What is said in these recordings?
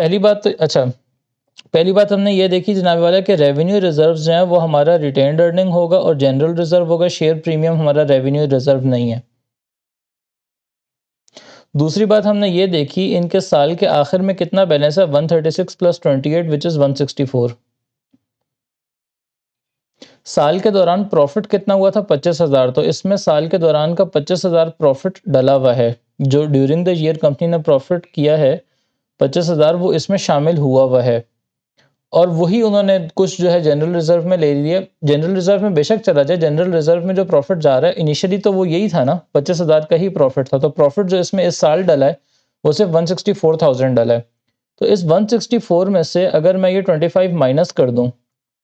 पहली बात तो अच्छा, पहली बात हमने ये देखी जनाब वाला कि रेवेन्यू रिजर्व जो है वो हमारा रिटेन्ड अर्निंग होगा और जनरल रिजर्व होगा, शेयर प्रीमियम हमारा रेवेन्यू रिजर्व नहीं है। दूसरी बात हमने ये देखी इनके साल के आखिर में कितना बैलेंस है, 136 प्लस 28 विच इज़ 164। साल के दौरान प्रॉफिट कितना हुआ था, 25,000। तो इसमें साल के दौरान का 25,000 प्रॉफिट डला हुआ है, जो ड्यूरिंग द ईयर कंपनी ने प्रॉफिट किया है 25,000 वो इसमें शामिल हुआ हुआ है। और वही उन्होंने कुछ जो है जनरल रिजर्व में ले लिया। जनरल रिजर्व में बेशक चला जाए, जनरल रिजर्व में जो प्रॉफिट जा रहा है इनिशियली तो वो यही था ना, 25,000 का ही प्रॉफिट था। तो प्रॉफिट जो इसमें इस साल डला है वो सिर्फ 164,000 डला है। तो इस 164 में से अगर मैं ये 25 माइनस कर दूं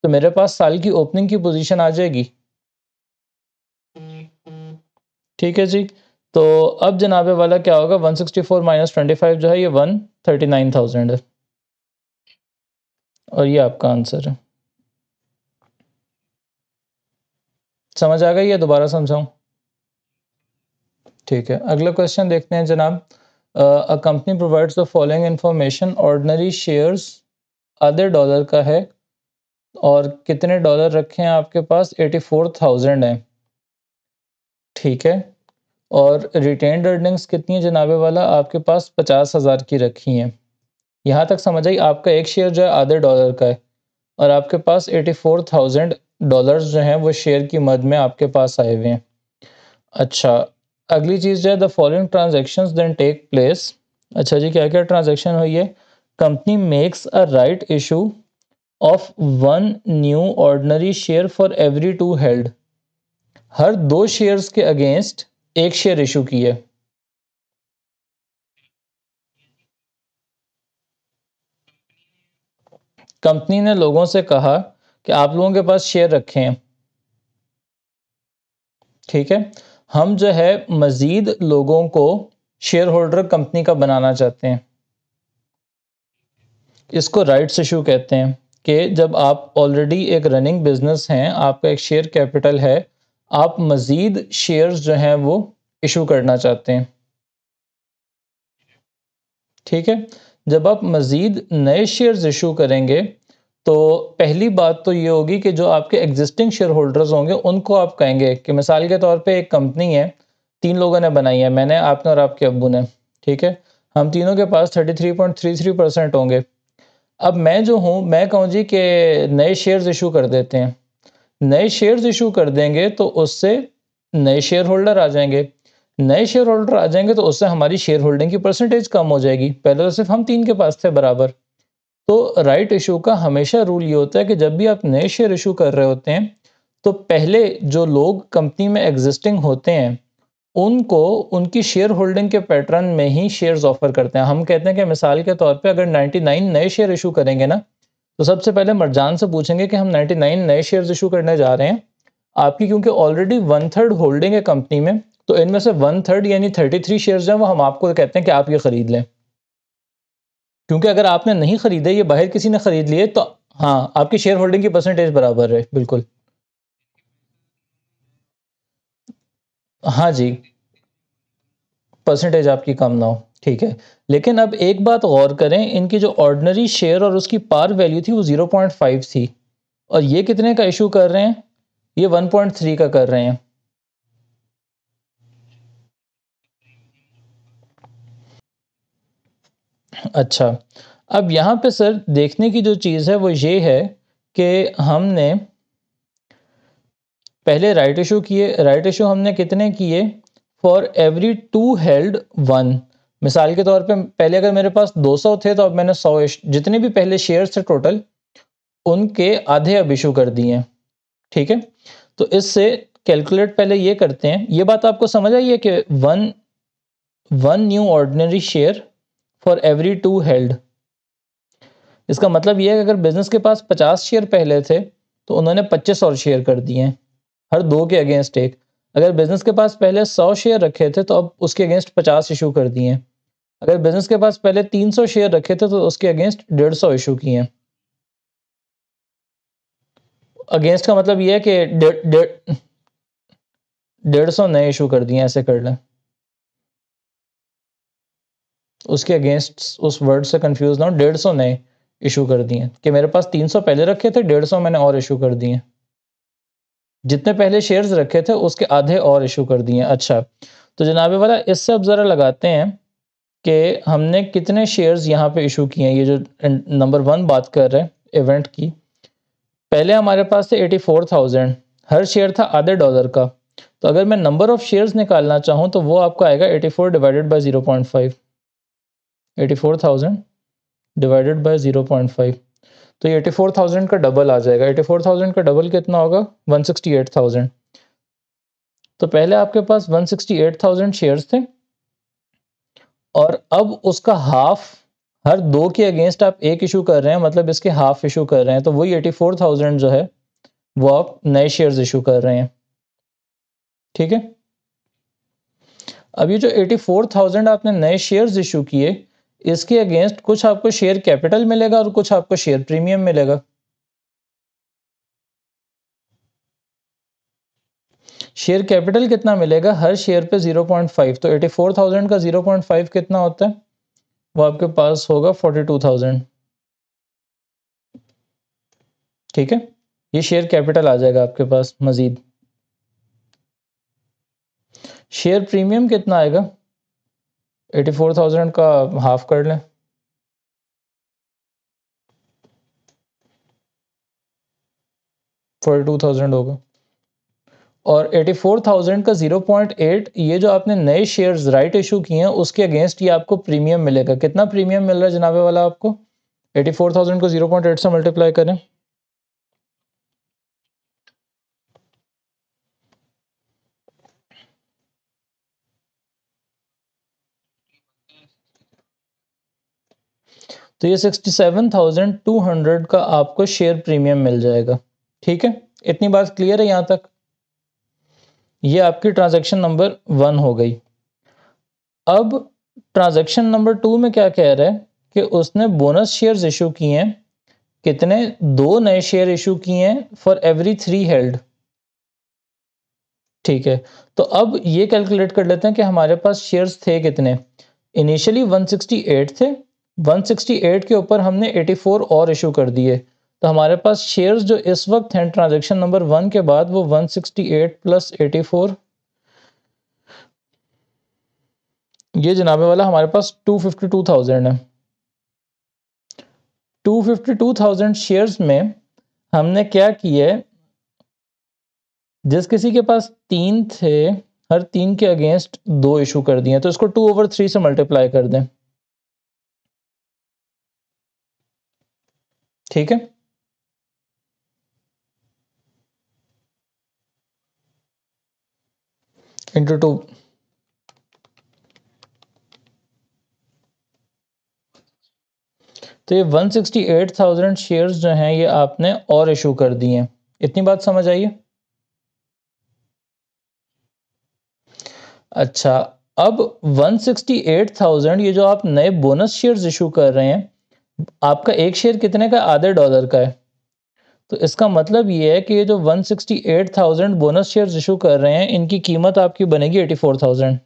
तो मेरे पास साल की ओपनिंग की पोजीशन आ जाएगी। ठीक है जी। तो अब जनाबे वाला क्या होगा, 164 माइनस 25 जो है ये 139,000 है और ये आपका आंसर है। समझ आ गई या दोबारा समझाऊं? ठीक है, अगला क्वेश्चन देखते हैं जनाब। A company provides the following information, ordinary shares आधे डॉलर का है और कितने डॉलर रखे हैं आपके पास, 84,000 है। ठीक है, और रिटेन्ड अर्निंग्स कितनी है जनाबे वाला, आपके पास 50,000 की रखी हैं। यहाँ तक समझ आई, आपका एक शेयर जो है आधे डॉलर का है और आपके पास 84,000 डॉलर्स जो हैं वो शेयर की मद में आपके पास आए हुए हैं। अच्छा, अगली चीज़ जो है, the following transactions then take place. अच्छा जी, क्या क्या ट्रांजैक्शन हुई है, company makes a right issue of 1 new ordinary share for every 2 held. हर 2 शेयर्स के अगेंस्ट एक शेयर इशू की है। कंपनी ने लोगों से कहा कि आप लोगों के पास शेयर रखे हैं, ठीक है, हम जो है मज़ीद लोगों को शेयर होल्डर कंपनी का बनाना चाहते हैं। इसको राइट्स इशू कहते हैं कि जब आप ऑलरेडी एक रनिंग बिजनेस हैं, आपका एक शेयर कैपिटल है, आप मज़ीद शेयर्स जो हैं वो इशू करना चाहते हैं। ठीक है, जब आप मज़ीद नए शेयर्स इशू करेंगे तो पहली बात तो ये होगी कि जो आपके एग्जिस्टिंग शेयर होल्डर्स होंगे उनको आप कहेंगे कि मिसाल के तौर पे एक कंपनी है, 3 लोगों ने बनाई है, मैंने, आपने और आपके अब्बू ने, ठीक है, हम तीनों के पास 33.33% होंगे। अब मैं जो हूँ, मैं कहूँ जी कि नए शेयर्स इशू कर देते हैं। नए शेयर्स इशू कर देंगे तो उससे नए शेयर होल्डर आ जाएंगे। नए शेयर होल्डर आ जाएंगे तो उससे हमारी शेयर होल्डिंग की परसेंटेज कम हो जाएगी। पहले तो सिर्फ हम 3 के पास थे बराबर। तो राइट इशू का हमेशा रूल ये होता है कि जब भी आप नए शेयर इशू कर रहे होते हैं तो पहले जो लोग कंपनी में एग्जिस्टिंग होते हैं उनको उनकी शेयर होल्डिंग के पैटर्न में ही शेयर्स ऑफर करते हैं। हम कहते हैं कि मिसाल के तौर पे अगर 99 नए शेयर इशू करेंगे ना, तो सबसे पहले मरजान से पूछेंगे कि हम 99 नए शेयर्स इशू करने जा रहे हैं, आपकी क्योंकि ऑलरेडी 1/3 होल्डिंग है कंपनी में, तो इनमें से 1/3 यानी 33 शेयर्स जो हैं वो हम आपको कहते हैं कि आप ये खरीद लें। क्योंकि अगर आपने नहीं खरीदे, ये बाहर किसी ने खरीद लिए, तो हाँ, आपकी शेयर होल्डिंग की परसेंटेज बराबर है, बिल्कुल। हाँ जी, परसेंटेज आपकी कम ना हो, ठीक है। लेकिन अब एक बात गौर करें, इनकी जो ऑर्डिनरी शेयर और उसकी पार वैल्यू थी वो 0.5 थी और ये कितने का इशू कर रहे हैं, ये 1.3 का कर रहे हैं। अच्छा, अब यहाँ पे सर देखने की जो चीज़ है वो ये है कि हमने पहले राइट इशू किए। राइट इशू हमने कितने किए, फॉर एवरी 2 हेल्ड 1। मिसाल के तौर पे पहले अगर मेरे पास 200 थे तो अब मैंने 100 जितने भी पहले शेयर्स थे टोटल उनके आधे अब इशू कर दिए हैं। ठीक है, तो इससे कैलकुलेट पहले ये करते हैं। ये बात आपको समझ आई है कि one new ordinary share for every 2 held. इसका मतलब ये है कि अगर बिजनेस के पास 50 शेयर पहले थे तो उन्होंने 25 और शेयर कर दिए हैं, हर 2 के अगेंस्ट एक। अगर बिजनेस के पास पहले 100 शेयर रखे थे तो अब उसके अगेंस्ट 50 इशू कर दिए हैं। अगर बिजनेस के पास पहले 300 शेयर रखे थे तो उसके अगेंस्ट 150 इशू किए हैं। अगेंस्ट का मतलब ये है कि 150 नए इशू कर दिए, ऐसे कर लें। उसके अगेंस्ट उस वर्ड से कंफ्यूज ना हो, 150 नए इशू कर दिए कि मेरे पास 300 पहले रखे थे, 150 मैंने और इशू कर दिए। जितने पहले शेयर्स रखे थे उसके आधे और इशू कर दिए। अच्छा, तो जनाबे वाला इससे अब ज़रा लगाते हैं कि हमने कितने शेयर्स यहाँ पे इशू किए हैं। ये जो नंबर 1 बात कर रहे हैं इवेंट की, पहले हमारे पास थे 84,000, हर शेयर था आधे डॉलर का। तो अगर मैं नंबर ऑफ शेयर्स निकालना चाहूँ तो वो आपका आएगा 84 डिवाइडेड बाय 0.5, 84,000 डिवाइडेड बाय 0.5। तो ये 84,000 का डबल आ जाएगा। 84,000 का डबल कितना होगा? 168,000। तो पहले आपके पास 168,000 शेयर्स थे और अब उसका हाफ, हर 2 के अगेंस्ट आप 1 इशू कर रहे हैं, मतलब इसके हाफ इशू कर रहे हैं। तो वही 84,000 जो है वो आप नए शेयर्स इशू कर रहे हैं। ठीक है, अब ये जो 84,000 आपने नए शेयर्स इशू किए, इसके अगेंस्ट कुछ आपको शेयर कैपिटल मिलेगा और कुछ आपको शेयर प्रीमियम मिलेगा। शेयर कैपिटल कितना मिलेगा? हर शेयर पे 0.5। तो 84,000 का 0.5 कितना होता है? वो आपके पास होगा 42,000। ठीक है, ये शेयर कैपिटल आ जाएगा आपके पास मजीद। शेयर प्रीमियम कितना आएगा? 84,000 का हाफ कर लें, 42,000 होगा। और 84,000 का 0.8, ये जो आपने नए शेयर्स राइट इशू किए हैं उसके अगेंस्ट ये आपको प्रीमियम मिलेगा। कितना प्रीमियम मिल रहा है जनाबे वाला आपको? 84,000 को 0.8 से मल्टीप्लाई करें, तो ये 67,200 का आपको शेयर प्रीमियम मिल जाएगा। ठीक है, इतनी बात क्लियर है यहाँ तक? ये आपकी ट्रांजैक्शन नंबर 1 हो गई। अब ट्रांजैक्शन नंबर 2 में क्या कह रहा है कि उसने बोनस शेयर्स इशू किए हैं। कितने? 2 नए शेयर इशू किए हैं फॉर एवरी 3 हेल्ड। ठीक है, तो अब ये कैलकुलेट कर लेते हैं कि हमारे पास शेयर्स थे कितने। इनिशियली 168 थे, 168 के ऊपर हमने 84 और इशू कर दिए। तो हमारे पास शेयर्स जो इस वक्त हैं ट्रांजैक्शन नंबर 1 के बाद वो 168 प्लस 84, ये जनाबे वाला हमारे पास 252,000 है। 252,000 शेयर्स में हमने क्या किया है, जिस किसी के पास 3 थे हर 3 के अगेंस्ट 2 इशू कर दिए। तो इसको 2/3 से मल्टीप्लाई कर दें। ठीक है, इंटू 2। तो ये 168,000 शेयर्स जो हैं ये आपने और इशू कर दिए हैं। इतनी बात समझ आई है? अच्छा, अब 168,000 ये जो आप नए बोनस शेयर्स इशू कर रहे हैं, आपका एक शेयर कितने का? आधे डॉलर का है। तो इसका मतलब ये है कि ये जो 168,000 बोनस शेयर्स इशू कर रहे हैं इनकी कीमत आपकी बनेगी 84,000।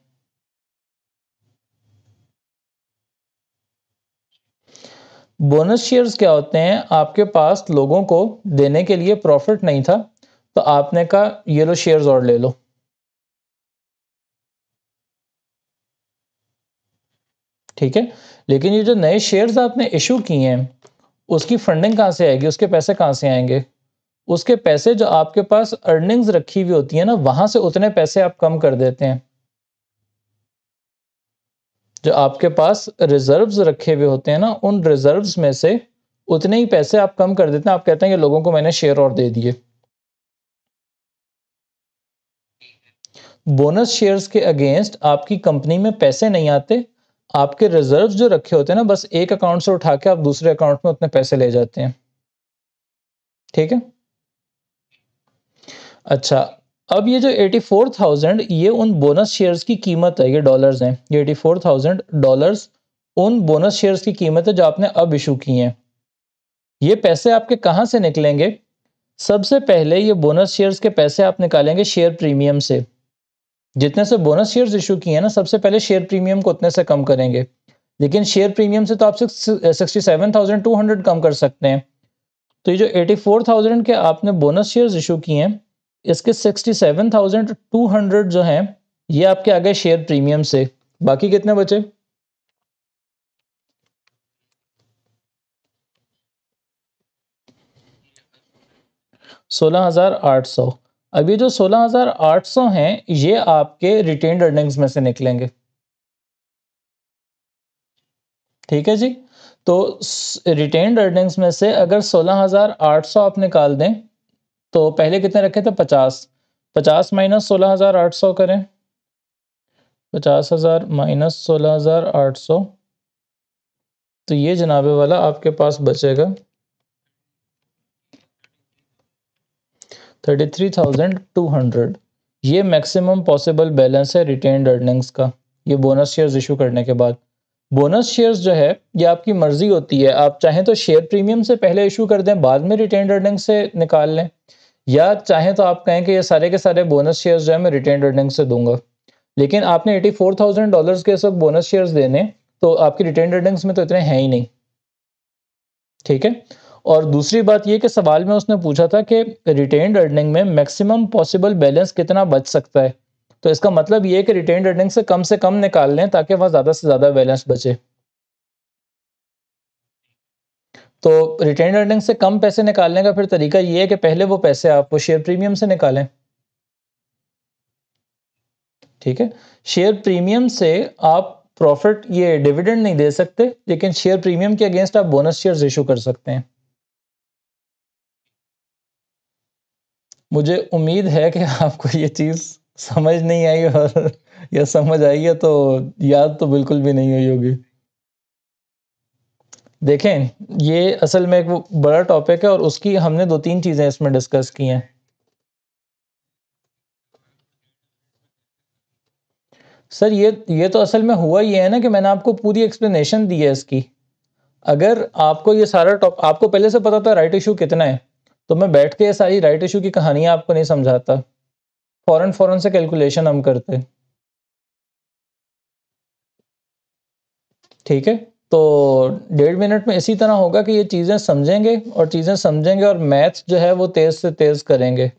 बोनस शेयर्स क्या होते हैं? आपके पास लोगों को देने के लिए प्रॉफिट नहीं था, तो आपने कहा ये लो शेयर्स और ले लो। ठीक है, लेकिन ये जो नए शेयर्स आपने इशू किए हैं उसकी फंडिंग कहाँ से आएगी? उसके पैसे कहाँ से आएंगे? उसके पैसे जो आपके पास अर्निंग्स रखी हुई होती है ना, वहां से उतने पैसे आप कम कर देते हैं। जो आपके पास रिजर्व्स रखे हुए होते हैं ना, उन रिजर्व्स में से उतने ही पैसे आप कम कर देते हैं। आप कहते हैं कि लोगों को मैंने शेयर और दे दिए। बोनस शेयर्स के अगेंस्ट आपकी कंपनी में पैसे नहीं आते, आपके रिजर्व्स जो रखे होते हैं ना, बस एक अकाउंट से उठा के आप दूसरे अकाउंट में उतने पैसे ले जाते हैं। ठीक है, अच्छा, अब ये जो 84,000 ये उन बोनस शेयर्स की कीमत है, ये डॉलर्स हैं। ये 84,000 डॉलर्स उन बोनस शेयर्स की कीमत है जो आपने अब इशू किए हैं। ये पैसे आपके कहाँ से निकलेंगे? सबसे पहले ये बोनस शेयर्स के पैसे आप निकालेंगे शेयर प्रीमियम से। जितने से बोनस शेयर्स इशू किए हैं ना, सबसे पहले शेयर प्रीमियम को उतने से कम करेंगे। लेकिन शेयर प्रीमियम से तो आप 67,200 कम कर सकते हैं। तो ये जो 84,000 के आपने बोनस शेयर्स इशू किए हैं, इसके 67,200 जो हैं ये आपके आ गए शेयर प्रीमियम से। बाकी कितने बचे? 16,800। अब ये जो 16,800 हैं ये आपके रिटेन्ड अर्निंग्स में से निकलेंगे। ठीक है जी। तो रिटेन्ड अर्निंग्स में से अगर 16,800 आप निकाल दें तो पहले कितने रखे थे? 50। 50 माइनस 16,800 करें। 50,000 माइनस 16,800 तो ये जनाबे वाला आपके पास बचेगा 33,200। ये मैक्सिमम पॉसिबल बैलेंस है रिटेन्ड अर्निंग्स का, ये बोनस शेयर्स इशू करने के बाद। बोनस शेयर्स जो है ये आपकी मर्जी होती है, आप चाहें तो शेयर प्रीमियम से पहले इशू कर दें, बाद में रिटेन्ड अर्निंग्स से निकाल लें, या चाहें तो आप कहें कि ये सारे के सारे बोनस शेयर्स जो है मैं रिटेन्ड अर्निंग्स से दूंगा। लेकिन आपने $84,000 के इस वक्त बोनस शेयर्स देने, तो आपकी रिटेन्ड अर्निंग्स में तो इतने हैं ही नहीं। ठीक है। और दूसरी बात ये कि सवाल में उसने पूछा था कि रिटेन्ड अर्निंग में मैक्सिमम पॉसिबल बैलेंस कितना बच सकता है, तो इसका मतलब ये है कि रिटेन्ड अर्निंग से कम निकाल लें ताकि वहाँ ज़्यादा से ज़्यादा बैलेंस बचे। तो रिटेन्ड अर्निंग से कम पैसे निकालने का फिर तरीका ये है कि पहले वो पैसे आप वो शेयर प्रीमियम से निकालें। ठीक है। शेयर प्रीमियम से आप प्रॉफिट ये डिविडेंड नहीं दे सकते, लेकिन शेयर प्रीमियम के अगेंस्ट आप बोनस शेयर्स इशू कर सकते हैं। मुझे उम्मीद है कि आपको ये चीज़ समझ नहीं आई, और या समझ आई है तो याद तो बिल्कुल भी नहीं हुई होगी। देखें, ये असल में एक वो बड़ा टॉपिक है और उसकी हमने 2-3 चीज़ें इसमें डिस्कस की हैं। सर ये तो असल में हुआ ये है ना कि मैंने आपको पूरी एक्सप्लेनेशन दी है इसकी। अगर आपको ये सारा आपको पहले से पता था राइट इशू कितना है, तो मैं बैठ के ये सारी राइट इशू की कहानियाँ आपको नहीं समझाता। फ़ौरन से कैलकुलेशन हम करते। ठीक है? तो 1.5 मिनट में इसी तरह होगा कि ये चीज़ें समझेंगे, और चीज़ें समझेंगे और मैथ्स जो है वो तेज़ से तेज़ करेंगे।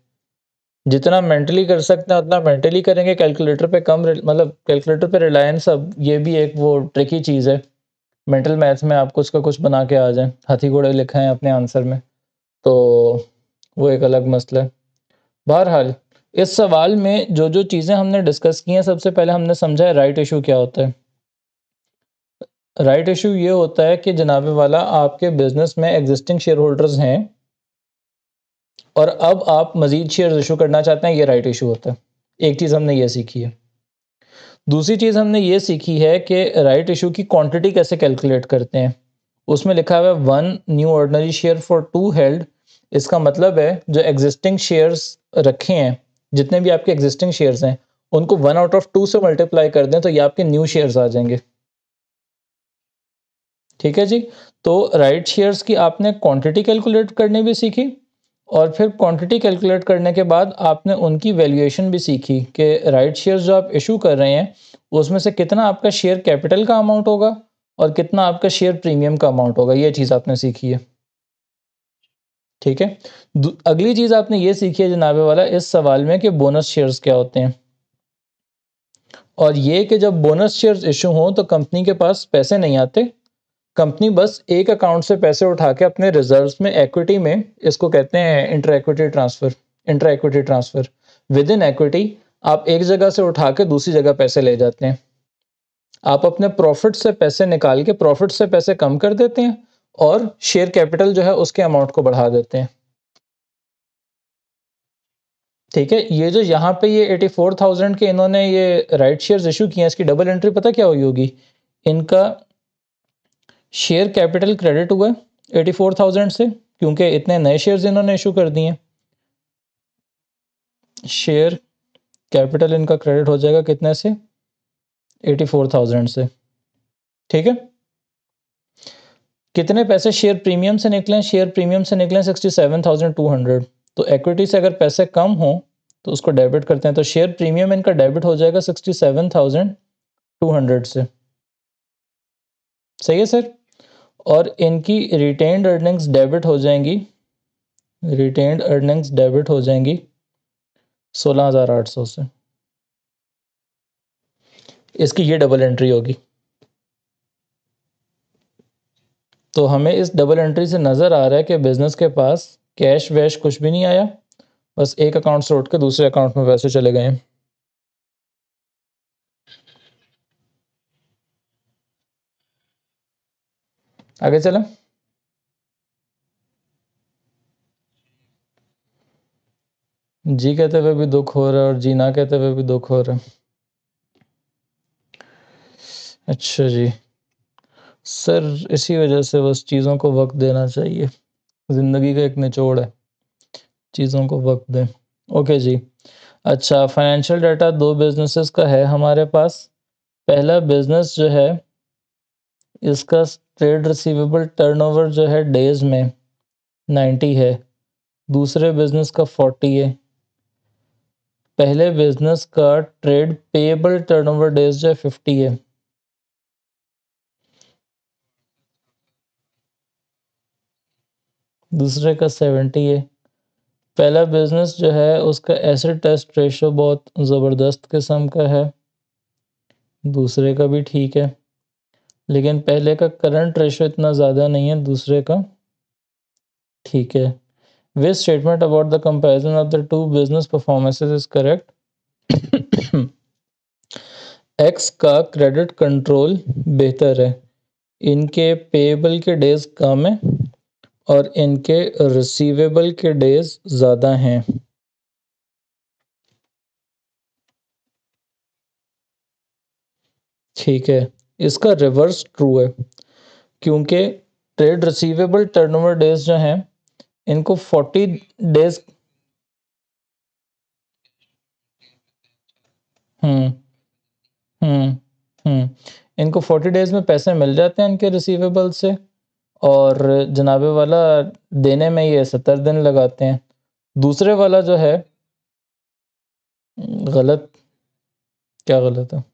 जितना मेंटली कर सकते हैं उतना मेंटली करेंगे, कैलकुलेटर पे कम मतलब कैलकुलेटर पे रिलायंस, अब ये भी एक वो ट्रिकी चीज़ है। मेंटल मैथ्स में आप कुछ का कुछ बना के आ जाएँ, हाथी घोड़े लिखे हैं अपने आंसर में, तो वो एक अलग मसला है। बहरहाल, इस सवाल में जो चीज़ें हमने डिस्कस की हैं, सबसे पहले हमने समझा है राइट इशू क्या होता है। राइट इशू ये होता है कि जनाबे वाला आपके बिज़नेस में एग्जिस्टिंग शेयर होल्डर्स हैं और अब आप मज़ीद शेयर्स इशू करना चाहते हैं, ये राइट इशू होता है। एक चीज़ हमने ये सीखी है। दूसरी चीज़ हमने ये सीखी है कि राइट इशू की क्वांटिटी कैसे कैलकुलेट करते हैं। उसमें लिखा हुआ है 1 new ordinary share for 2 held. इसका मतलब है जो एग्जिस्टिंग शेयर्स रखे हैं, जितने भी आपके एग्जिस्टिंग शेयर्स हैं, उनको 1 आउट ऑफ 2 से मल्टीप्लाई कर दें तो ये आपके न्यू शेयर्स आ जाएंगे। ठीक है जी। तो राइट शेयर्स की आपने क्वांटिटी कैलकुलेट करनी भी सीखी, और फिर क्वांटिटी कैलकुलेट करने के बाद आपने उनकी वैल्यूएशन भी सीखी कि राइट शेयर्स जो आप इशू कर रहे हैं उसमें से कितना आपका शेयर कैपिटल का अमाउंट होगा और कितना आपका शेयर प्रीमियम का अमाउंट होगा, ये चीज़ आपने सीखी है। ठीक है। अगली चीज़ आपने ये सीखी है जनाबे वाला इस सवाल में कि बोनस शेयर्स क्या होते हैं, और ये कि जब बोनस शेयर्स इशू हों तो कंपनी के पास पैसे नहीं आते। कंपनी बस एक अकाउंट से पैसे उठा के अपने रिजर्व्स में इक्विटी में, इसको कहते हैं inter equity transfer. With in equity आप एक जगह से उठा के दूसरी जगह पैसे ले जाते हैं। आप अपने प्रॉफिट से पैसे निकाल के प्रॉफिट से पैसे कम कर देते हैं और शेयर कैपिटल जो है उसके अमाउंट को बढ़ा देते हैं। ठीक है। ये जो यहाँ पे ये 84,000 के इन्होंने ये राइट शेयर्स इशू किए हैं, इसकी डबल एंट्री पता क्या हुई होगी? इनका शेयर कैपिटल क्रेडिट हुआ है 84,000 से, क्योंकि इतने नए शेयर्स इन्होंने इशू कर दिए हैं। शेयर कैपिटल इनका क्रेडिट हो जाएगा कितने से? 84,000 से। ठीक है। कितने पैसे शेयर प्रीमियम से निकले? शेयर प्रीमियम से निकले 67,200। तो इक्विटी से अगर पैसे कम हो तो उसको डेबिट करते हैं, तो शेयर प्रीमियम इनका डेबिट हो जाएगा 67,200 से। सही है सर। और इनकी रिटेन्ड अर्निंग्स डेबिट हो जाएंगी, रिटेन्ड अर्निंग्स डेबिट हो जाएंगी 16,800 से। इसकी ये डबल एंट्री होगी। तो हमें इस डबल एंट्री से नज़र आ रहा है कि बिजनेस के पास कैश वैश कुछ भी नहीं आया, बस एक अकाउंट से उठ के दूसरे अकाउंट में पैसे चले गए हैं। आगे चलें। जी कहते हुए भी दुख हो रहा है और जी ना कहते हुए भी दुख हो रहा है। अच्छा जी सर, इसी वजह से बस चीज़ों को वक्त देना चाहिए, ज़िंदगी का एक निचोड़ है, चीज़ों को वक्त दें। ओके जी। अच्छा, फाइनेंशियल डाटा दो बिजनेसेस का है हमारे पास। पहला बिजनेस जो है इसका ट्रेड रिसीवेबल टर्नओवर जो है डेज में 90 है, दूसरे बिजनेस का 40 है। पहले बिजनेस का ट्रेड पेएबल टर्नओवर डेज जो है 50 है। दूसरे का 70 है। पहला बिजनेस जो है उसका एसिड टेस्ट रेशो बहुत ज़बरदस्त किस्म का है, दूसरे का भी ठीक है, लेकिन पहले का करंट रेशो इतना ज़्यादा नहीं है, दूसरे का ठीक है। Which statement about the comparison of the two business performances is correct? X का क्रेडिट कंट्रोल बेहतर है, इनके पेएबल के डेज कम है और इनके रिसीवेबल के डेज ज़्यादा हैं। ठीक है, इसका रिवर्स ट्रू है, क्योंकि ट्रेड रिसीवेबल टर्नओवर डेज जो हैं इनको 40 डेज। हम्म हम्म इनको 40 डेज में पैसे मिल जाते हैं इनके रिसीवेबल से, और जनाबे वाला देने में ये 70 दिन लगाते हैं। दूसरे वाला जो है गलत। क्या गलत है?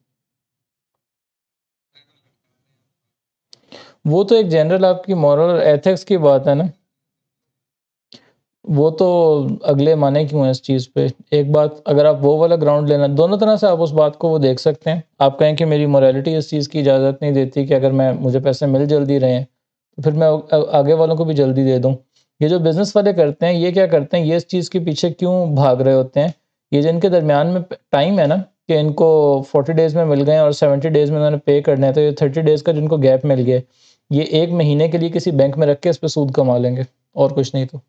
वो तो एक जनरल आपकी मॉरल और एथिक्स की बात है ना, वो तो अगले माने क्यों है इस चीज़ पे। एक बात, अगर आप वो वाला ग्राउंड लेना, दोनों तरह से आप उस बात को वो देख सकते हैं। आप कहें कि मेरी मोरालिटी इस चीज़ की इजाज़त नहीं देती कि अगर मैं मुझे पैसे मिल जल्दी रहे हैं तो फिर मैं आगे वालों को भी जल्दी दे दूँ। ये जो बिज़नेस वाले करते हैं, ये क्या करते हैं, ये इस चीज़ के पीछे क्यों भाग रहे होते हैं, ये जो इनके दरमियान में टाइम है ना कि इनको 40 डेज़ में मिल गए और 70 डेज़ में उन्होंने पे करना है, तो ये 30 डेज़ का जिनको गैप मिल गया, ये 1 महीने के लिए किसी बैंक में रख के इस पे सूद कमा लेंगे, और कुछ नहीं तो।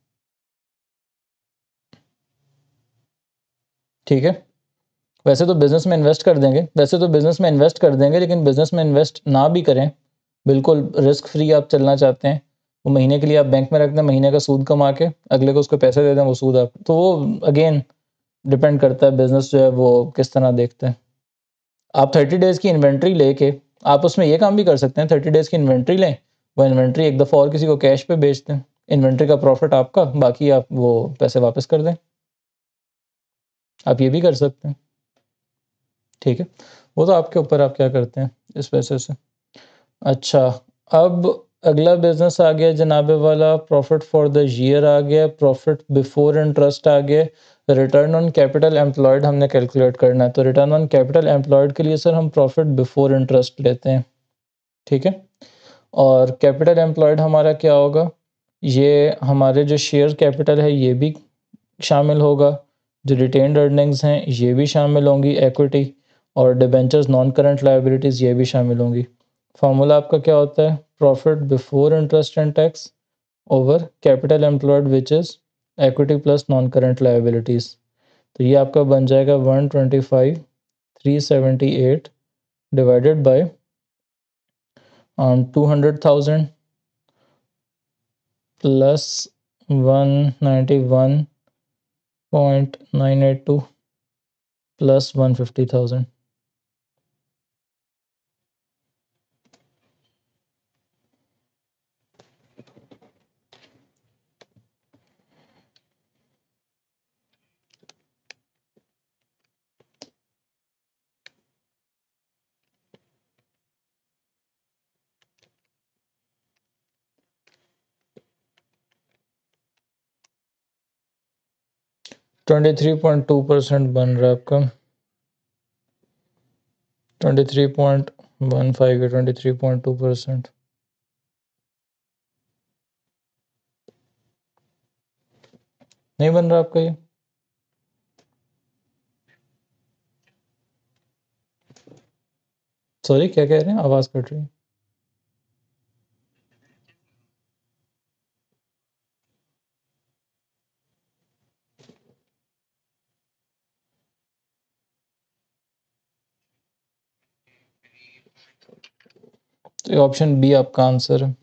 ठीक है? वैसे तो बिज़नेस में इन्वेस्ट कर देंगे, वैसे तो बिज़नेस में इन्वेस्ट कर देंगे, लेकिन बिज़नेस में इन्वेस्ट ना भी करें, बिल्कुल रिस्क फ्री आप चलना चाहते हैं, वो महीने के लिए आप बैंक में रख दें, महीने का सूद कमा के अगले को उसको पैसे दे दें, वो सूद आप, तो वो अगेन डिपेंड करता है बिज़नेस जो है वो किस तरह देखते हैं। आप 30 डेज़ की इन्वेंट्री लेके आप उसमें ये काम भी कर सकते हैं, 30 डेज़ की इन्वेंट्री लें, वो इन्वेंट्री एक दफ़ा और किसी को कैश पे बेच दें, इन्वेंट्री का प्रॉफ़िट आपका, बाकी आप वो पैसे वापस कर दें। आप ये भी कर सकते हैं। ठीक है? वो तो आपके ऊपर आप क्या करते हैं इस पैसे से। अच्छा, अब अगला बिज़नेस आ गया जनाबे वाला, प्रॉफ़िट फॉर द ईयर आ गया, प्रॉफ़िट बिफोर इंटरेस्ट आ गया, रिटर्न ऑन कैपिटल एम्प्लॉयड हमने कैलकुलेट करना है। तो रिटर्न ऑन कैपिटल एम्प्लॉयड के लिए सर हम प्रॉफ़िट बिफोर इंटरेस्ट लेते हैं। ठीक है? और कैपिटल एम्प्लॉयड हमारा क्या होगा? ये हमारे जो शेयर कैपिटल है ये भी शामिल होगा, जो रिटेन्ड अर्निंग्स हैं ये भी शामिल होंगी, इक्विटी और डिबेंचर्स नॉन करंट लायबिलिटीज़ ये भी शामिल होंगी। फार्मूला आपका क्या होता है? Profit before interest and tax over capital employed which is equity plus non current liabilities. तो ये आपका बन जाएगा 125,378 डिवाइडेड बाय 200,000 प्लस 191.982 प्लस 150,000। 23.2% बन रहा है आपका, 23.15 या 23.2%। नहीं बन रहा आपका ये? सॉरी, क्या कह रहे हैं? आवाज कट रही है। तो ऑप्शन बी आपका आंसर है।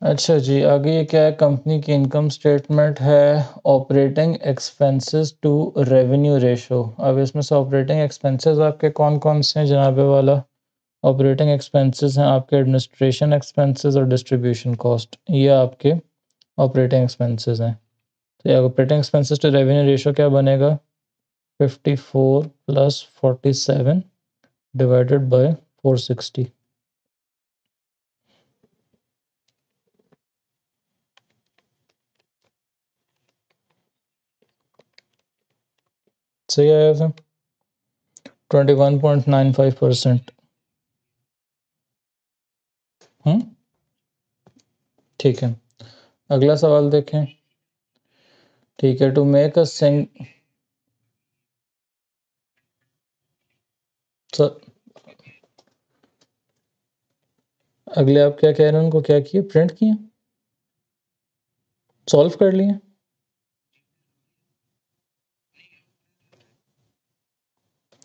अच्छा जी, आगे ये क्या है? कंपनी की इनकम स्टेटमेंट है, operating expenses to revenue ratio. अब इसमें से ऑपरेटिंग एक्सपेंसेस आपके कौन कौन से हैं जनाबे वाला? ऑपरेटिंग एक्सपेंसेस हैं आपके एडमिनिस्ट्रेशन एक्सपेंसेस और डिस्ट्रीब्यूशन कॉस्ट, ये आपके ऑपरेटिंग एक्सपेंसेस हैं। तो ये operating expenses to revenue ratio क्या बनेगा? 54 + 47 डिवाइडेड बाय 460। सही आया था? 21.95%। ठीक है, अगला सवाल देखें। ठीक है, टू मेक अ सिंग अगले आप क्या कह रहे हैं? उनको क्या किए? प्रिंट किए? सॉल्व कर लिए?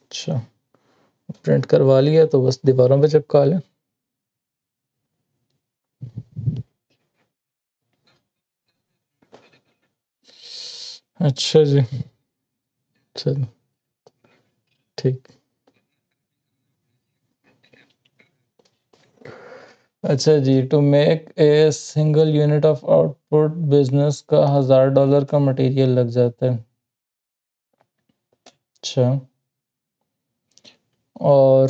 अच्छा, प्रिंट करवा लिया तो बस दीवारों पे चिपका लें। अच्छा जी, चलो ठीक। अच्छा जी, to make a single unit of output business का $1000 का मटेरियल लग जाता है। अच्छा, और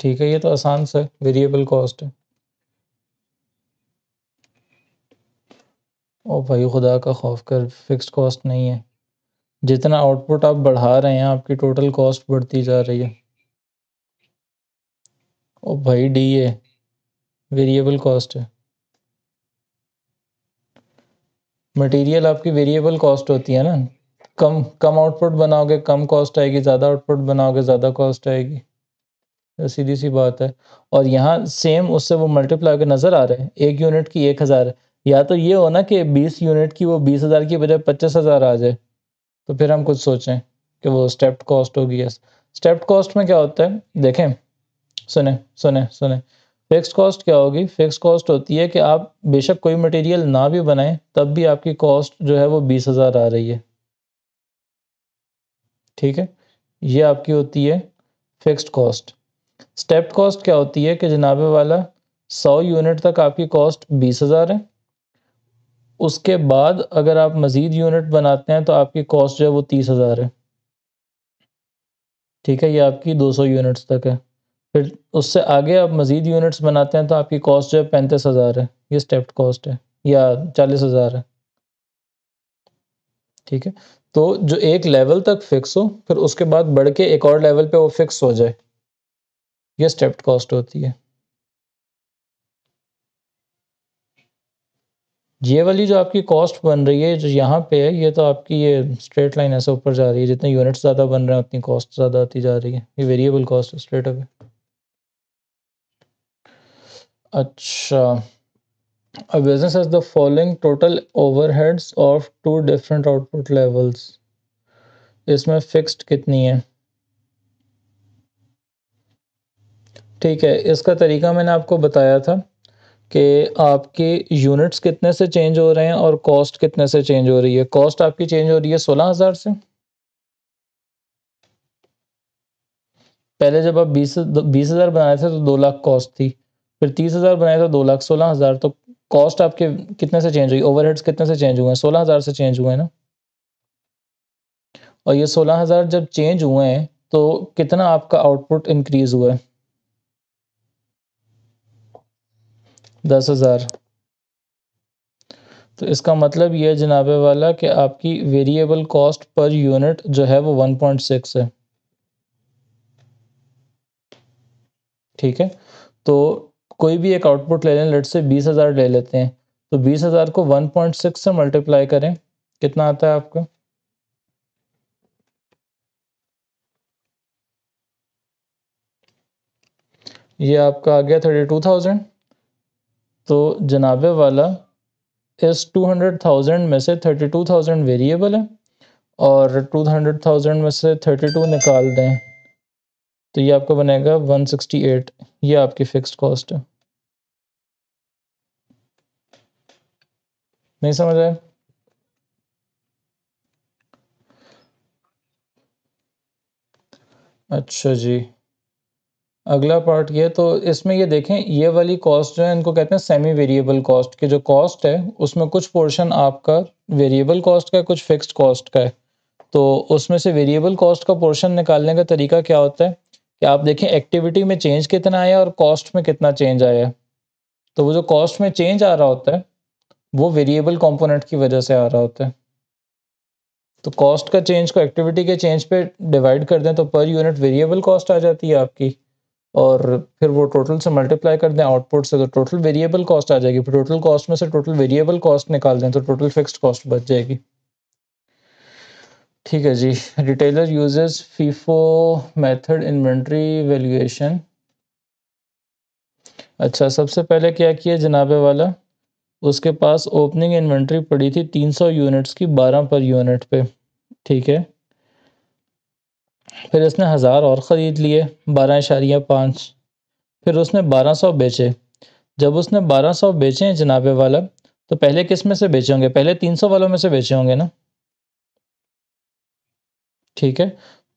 ठीक है, ये तो आसान सा है, वेरिएबल कॉस्ट है। ओ भाई, खुदा का खौफ कर, फिक्स्ड कॉस्ट नहीं है। जितना आउटपुट आप बढ़ा रहे हैं आपकी टोटल कॉस्ट बढ़ती जा रही है। ओ भाई, डी ए वेरिएबल कॉस्ट है। मटेरियल आपकी वेरिएबल कॉस्ट होती है ना। कम कम आउटपुट बनाओगे कम कॉस्ट आएगी, ज़्यादा आउटपुट बनाओगे ज़्यादा कॉस्ट आएगी। तो सीधी सी बात है। और यहाँ सेम उससे वो मल्टीप्लाई के नज़र आ रहे हैं, एक यूनिट की 1000 है। या तो ये हो ना कि 20 यूनिट की वो 20,000 की बजाय 25,000 आ जाए, तो फिर हम कुछ सोचें कि वो स्टेप्ड कॉस्ट होगी। यस, स्टेप्ड कॉस्ट में क्या होता है देखें, सुने सुने सुने। फिक्स्ड कॉस्ट क्या होगी? फिक्स्ड कॉस्ट होती है कि आप बेशक कोई मटेरियल ना भी बनाएं तब भी आपकी कॉस्ट जो है वो 20,000 आ रही है। ठीक है, ये आपकी होती है फिक्स्ड कॉस्ट। स्टेप्ड कॉस्ट क्या होती है कि जनाबे वाला 100 यूनिट तक आपकी कॉस्ट 20,000 है। उसके बाद अगर आप मज़ीद यूनिट बनाते हैं तो आपकी कॉस्ट जो है वो 30,000 है। ठीक है, ये आपकी 200 यूनिट्स तक है। फिर उससे आगे आप मज़ीद यूनिट्स बनाते हैं तो आपकी कॉस्ट जो है 35,000 है। ये स्टेप्ड कॉस्ट है, या 40,000 है। ठीक है, तो जो एक लेवल तक फिक्स हो फिर उसके बाद बढ़ के एक और लेवल पे वो फिक्स हो जाए, ये स्टेप्ड कॉस्ट होती है। ये वाली जो आपकी कॉस्ट बन रही है जो यहाँ पे है, ये तो आपकी ये स्ट्रेट लाइन ऐसे ऊपर जा रही है, जितने यूनिट्स ज़्यादा बन रहे हैं उतनी कॉस्ट ज़्यादा आती जा रही है। ये वेरिएबल कॉस्ट है स्ट्रेट अवे। अच्छा, a business has the following total overheads of two different output levels। इसमें फिक्स्ड कितनी है? ठीक है, इसका तरीका मैंने आपको बताया था कि आपके यूनिट्स कितने से चेंज हो रहे हैं और कॉस्ट कितने से चेंज हो रही है। कॉस्ट आपकी चेंज हो रही है 16,000 से। पहले जब आप 20,000 बनाए थे तो 2 लाख कॉस्ट थी। फिर 30,000 बनाए तो 2,16,000। तो कॉस्ट आपके कितने से चेंज हुई? ओवरहेड्स कितने से चेंज हुए हैं? 16,000 से चेंज हुए हैं ना। और ये 16,000 जब चेंज हुए हैं तो कितना आपका आउटपुट इंक्रीज हुआ है? 10,000। तो इसका मतलब ये है जनाब वाला कि आपकी वेरिएबल कॉस्ट पर यूनिट जो है वो 1.6 है। ठीक है, तो कोई भी एक आउटपुट ले लें, लेट्स से 20,000 ले लेते हैं, तो 20,000 को 1.6 से मल्टीप्लाई करें, कितना आता है आपका? ये आपका आ गया 32,000। तो जनाबे वाला इस 200,000 में से 32,000 वेरिएबल है और 200,000 में से 32 निकाल दें तो ये आपका बनेगा 168। ये आपकी फिक्स्ड कॉस्ट है। नहीं समझ आया? अच्छा जी, अगला पार्ट ये, तो इसमें ये देखें, ये वाली कॉस्ट जो है इनको कहते हैं सेमी वेरिएबल कॉस्ट, कि जो कॉस्ट है उसमें कुछ पोर्शन आपका वेरिएबल कॉस्ट का है, कुछ फिक्स्ड कॉस्ट का है। तो उसमें से वेरिएबल कॉस्ट का पोर्शन निकालने का तरीका क्या होता है कि आप देखें एक्टिविटी में चेंज कितना आया और कॉस्ट में कितना चेंज आया है। तो वो जो कॉस्ट में चेंज आ रहा होता है वो वेरिएबल कंपोनेंट की वजह से आ रहा होता है। तो कॉस्ट का चेंज को एक्टिविटी के चेंज पे डिवाइड कर दें तो पर यूनिट वेरिएबल कॉस्ट आ जाती है आपकी, और फिर वो टोटल से मल्टीप्लाई कर दें आउटपुट से तो टोटल वेरिएबल कॉस्ट आ जाएगी। फिर टोटल कॉस्ट में से टोटल वेरिएबल कॉस्ट निकाल दें तो टोटल फिक्स्ड कॉस्ट बच जाएगी। ठीक है जी, retailer uses FIFO method inventory valuation. अच्छा, सबसे पहले क्या किया जनाबे वाला, उसके पास ओपनिंग इन्वेंट्री पड़ी थी 300 यूनिट्स की 12 पर यूनिट पे। ठीक है, फिर इसने 1000 और ख़रीद लिए 12.5। फिर उसने 1200 बेचे। जब उसने 1200 बेचे हैं जनाबे वाला, तो पहले किस में से बेचे होंगे? पहले 300 वालों में से बेचे होंगे ना। ठीक है,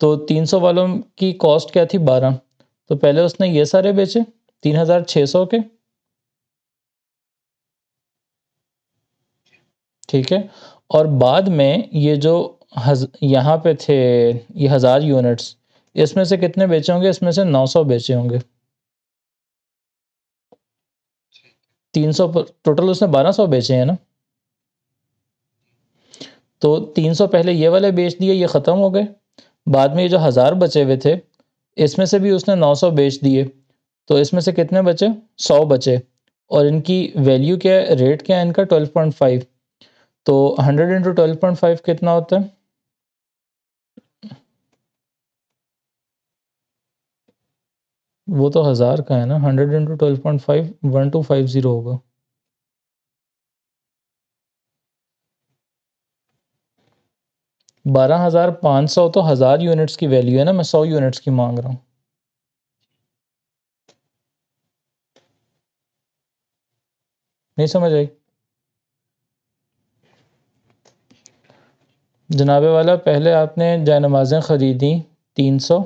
तो 300 वालों की कॉस्ट क्या थी? 12। तो पहले उसने ये सारे बेचे 3600 के। ठीक है, और बाद में ये जो यहाँ पे थे ये 1000 यूनिट्स, इसमें से कितने बेचे होंगे? इसमें से 900 बेचे होंगे। 300 पर टोटल उसने 1200 बेचे हैं ना। तो 300 पहले ये वाले बेच दिए, ये ख़त्म हो गए। बाद में ये जो 1000 बचे हुए थे इसमें से भी उसने 900 बेच दिए। तो इसमें से कितने बचे? 100 बचे। और इनकी वैल्यू क्या है, रेट क्या है इनका? 12.5। तो 100 इंटू 12.5 कितना होता है? वो तो 1000 का है ना। 100 इंटू 12.5 1250 होगा। 12,500 तो 1000 यूनिट्स की वैल्यू है ना, मैं 100 यूनिट्स की मांग रहा हूँ। नहीं समझ आई? जनाबे वाला, पहले आपने जाय नमाज़ें ख़रीदी 300,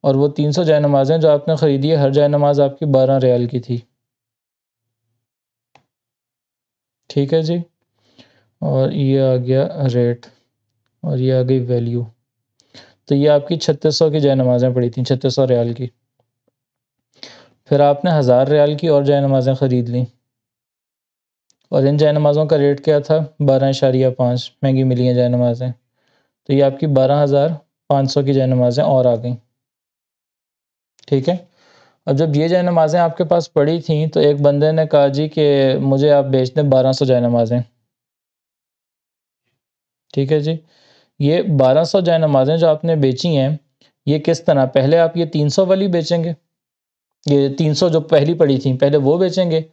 और वो 300 जाय नमाज़ें जो आपने ख़रीदी है हर जाय नमाज आपकी 12 रियाल की थी। ठीक है जी, और ये आ गया रेट और ये आ गई वैल्यू। तो ये आपकी 3600 की जाय नमाज़ें पड़ी थी, 3600 रियाल की। फिर आपने 1000 रियाल की और जाय नमाज़ें ख़रीद ली, और इन जाय नमाज़ों का रेट क्या था? 12.5 महंगी मिली हैं जाय नमाज़ें। तो ये आपकी 12,500 की जाय नमाज़ें और आ गई। ठीक है, अब जब ये जाय नमाज़ें आपके पास पड़ी थी तो एक बंदे ने कहा जी कि मुझे आप बेच दें 1200 जाय नमाज़ें। ठीक है जी, ये 1200 जाय नमाज़ें जो आपने बेची हैं, ये किस तरह? पहले आप ये 300 वाली बेचेंगे, ये 300 जो पहली पड़ी थी पहले वो बेचेंगे।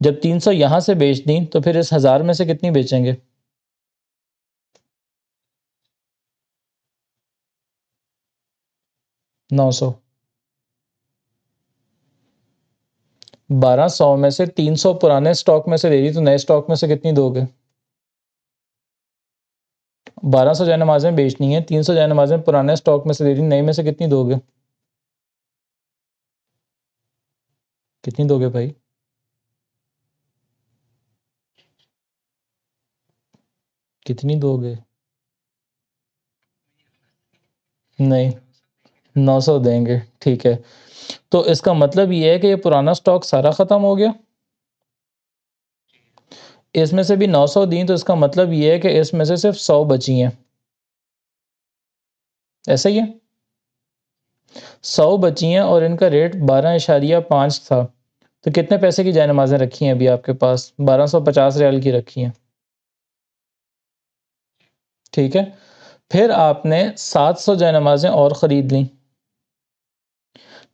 जब 300 यहाँ से बेच दी तो फिर इस 1000 में से कितनी बेचेंगे? 900। 1200 में से 300 पुराने स्टॉक में से दे दी तो नए स्टॉक में से कितनी दोगे? 1200 जाय नमाज़ें बेचनी है, 300 जाय नमाज़ें पुराने स्टॉक में से दे दी, नई में से कितनी दोगे? कितनी दोगे भाई? कितनी दोगे? नहीं, 900 देंगे। ठीक है, तो इसका मतलब ये है कि ये पुराना स्टॉक सारा ख़त्म हो गया। इसमें से भी 900 दी, तो इसका मतलब ये है कि इसमें से सिर्फ 100 बची हैं। ऐसा ही है, 100 बची हैं और इनका रेट 12.5 था। तो कितने पैसे की जाए नमाजें रखी हैं अभी आपके पास? 1250 रियाल की रखी हैं, ठीक है। फिर आपने 700 जाए नमाजें और ख़रीद ली।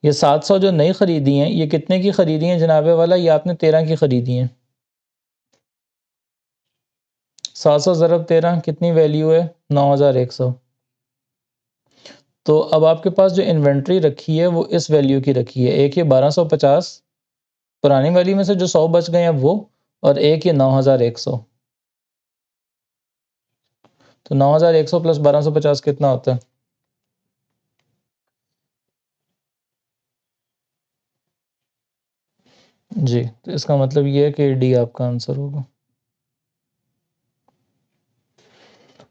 ये 700 जो नई ख़रीदी हैं, ये कितने की ख़रीदी हैं जनाबे वाला? ये आपने 13 की ख़रीदी हैं। 700 ज़रब 13 कितनी वैल्यू है? 9100। तो अब आपके पास जो इन्वेंट्री रखी है वो इस वैल्यू की रखी है। एक ये 1250 पुरानी वाली में से जो 100 बच गए हैं वो, और एक ये 9100। तो 9100 प्लस 1250 कितना होता है? जी, तो इसका मतलब ये है कि डी आपका आंसर होगा।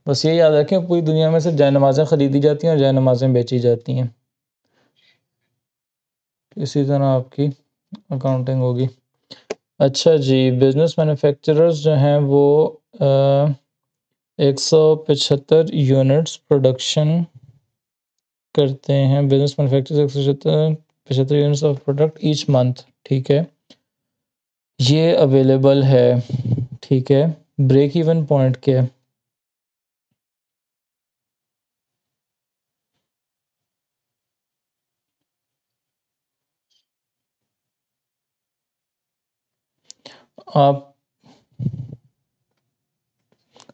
बस ये याद रखें, पूरी दुनिया में सिर्फ जाए नमाज़ें ख़रीदी जाती हैं और जाए नमाज़ें बेची जाती हैं। इसी तरह आपकी अकाउंटिंग होगी। अच्छा जी, बिज़नेस मैन्युफैक्चरर्स जो हैं वो 175 यूनिट्स प्रोडक्शन करते हैं। Business manufacturers 175 units of product each month, ठीक है। ये अवेलेबल है, ठीक है। ब्रेक इवन पॉइंट क्या है? आप